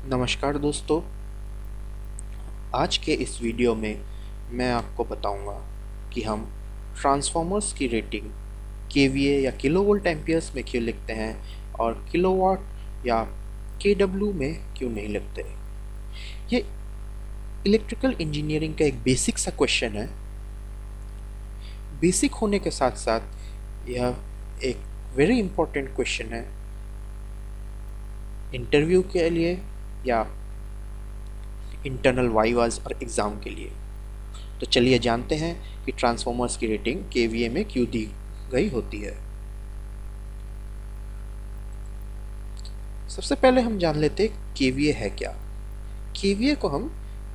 नमस्कार दोस्तों। आज के इस वीडियो में मैं आपको बताऊंगा कि हम ट्रांसफॉर्मर्स की रेटिंग केवीए या किलोवोल्ट एम्पियर्स में क्यों लिखते हैं और किलोवाट या केडब्ल्यू में क्यों नहीं लिखते। ये इलेक्ट्रिकल इंजीनियरिंग का एक बेसिक सा क्वेश्चन है। बेसिक होने के साथ साथ यह एक वेरी इंपॉर्टेंट क्वेश्चन है इंटरव्यू के लिए या इंटरनल वाइवाज और एग्ज़ाम के लिए। तो चलिए जानते हैं कि ट्रांसफॉर्मर्स की रेटिंग केवीए में क्यों दी गई होती है। सबसे पहले हम जान लेते हैं केवीए है क्या। केवीए को हम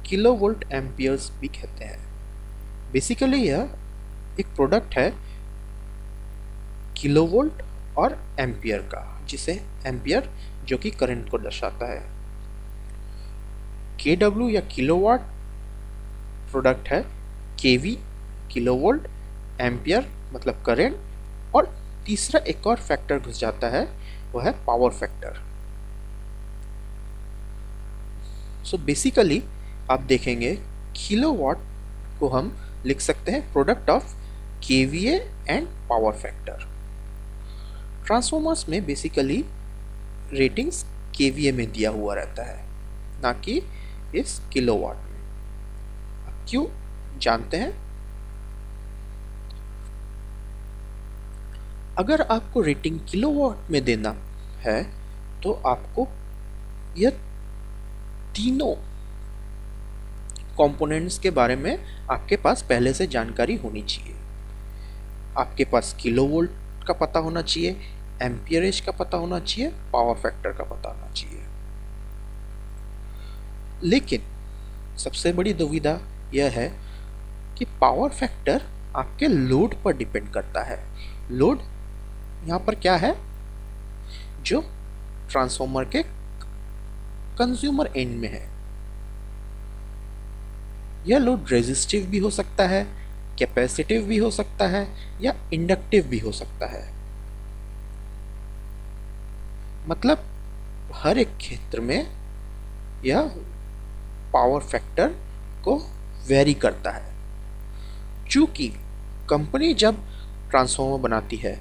किलोवोल्ट एम्पियर्स भी कहते हैं। बेसिकली यह एक प्रोडक्ट है किलोवोल्ट और एम्पियर का, जिसे एम्पियर जो कि करंट को दर्शाता है। केडब्ल्यू या किलोवाट प्रोडक्ट है केवी किलोवोल्ट, एम्पियर मतलब करंट, और तीसरा एक और फैक्टर घुस जाता है, वह है पावर फैक्टर। सो बेसिकली आप देखेंगे किलोवाट को हम लिख सकते हैं product of KVA and power factor. Transformers में बेसिकली रेटिंग्स केवीए में दिया हुआ रहता है, ना कि इस किलोवाट में। अब क्यों जानते हैं। अगर आपको रेटिंग किलोवाट में देना है तो आपको यह तीनों कंपोनेंट्स के बारे में आपके पास पहले से जानकारी होनी चाहिए। आपके पास किलोवोल्ट का पता होना चाहिए, एम्पियरेज का पता होना चाहिए, पावर फैक्टर का पता होना चाहिए। लेकिन सबसे बड़ी दुविधा यह है कि पावर फैक्टर आपके लोड पर डिपेंड करता है। लोड यहाँ पर क्या है, जो ट्रांसफॉर्मर के कंज्यूमर एंड में है। यह लोड रेजिस्टिव भी हो सकता है, कैपेसिटिव भी हो सकता है या इंडक्टिव भी हो सकता है। मतलब हर एक क्षेत्र में यह पावर फैक्टर को वेरी करता है। चूंकि कंपनी जब ट्रांसफॉर्मर बनाती है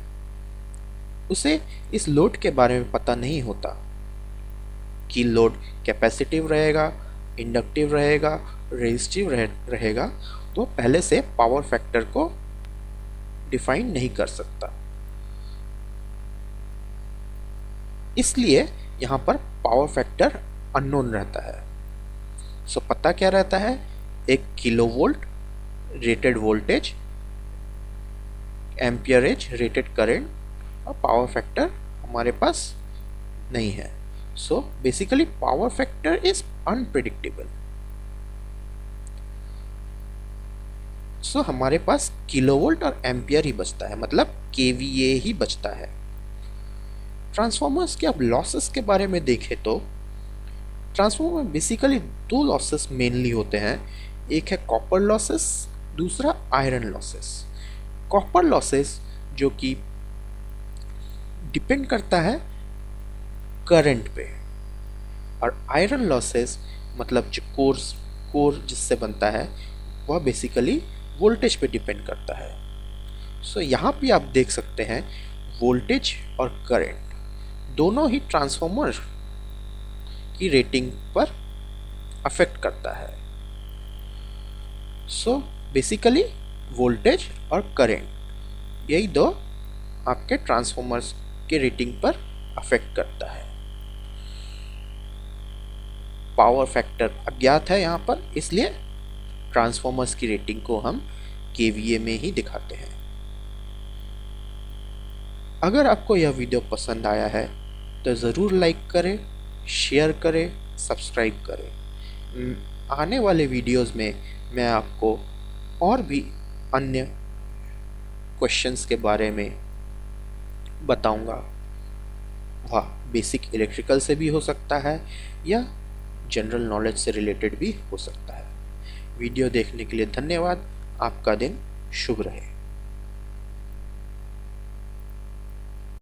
उसे इस लोड के बारे में पता नहीं होता कि लोड कैपेसिटिव रहेगा, इंडक्टिव रहेगा, रेजिस्टिव रहेगा, तो पहले से पावर फैक्टर को डिफाइन नहीं कर सकता। इसलिए यहाँ पर पावर फैक्टर अननोन रहता है। सो पता क्या रहता है, एक kilovolt rated voltage, amperage rated current, और पावर फैक्टर हमारे पास नहीं है। So basically power factor is unpredictable. So हमारे पास किलोवोल्ट और एम्पियर ही बचता है, मतलब केवीए ही बचता है। ट्रांसफॉर्मर्स के अब लॉसेस के बारे में देखें तो ट्रांसफॉर्मर में बेसिकली दो लॉसेस मेनली होते हैं। एक है कॉपर लॉसेस, दूसरा आयरन लॉसेस। कॉपर लॉसेस जो कि डिपेंड करता है करंट पे, और आयरन लॉसेस मतलब जो कोर जिससे बनता है वह बेसिकली वोल्टेज पे डिपेंड करता है। सो यहाँ पे आप देख सकते हैं वोल्टेज और करंट दोनों ही ट्रांसफॉर्मर की रेटिंग पर अफेक्ट करता है। सो बेसिकली वोल्टेज और करंट यही दो आपके ट्रांसफॉर्मर्स के रेटिंग पर अफेक्ट करता है। पावर फैक्टर अज्ञात है यहाँ पर, इसलिए ट्रांसफॉर्मर्स की रेटिंग को हम केवीए में ही दिखाते हैं। अगर आपको यह वीडियो पसंद आया है तो ज़रूर लाइक करें, शेयर करें, सब्सक्राइब करें। आने वाले वीडियोस में मैं आपको और भी अन्य क्वेश्चंस के बारे में बताऊंगा। वह बेसिक इलेक्ट्रिकल से भी हो सकता है या जनरल नॉलेज से रिलेटेड भी हो सकता है। वीडियो देखने के लिए धन्यवाद। आपका दिन शुभ रहे।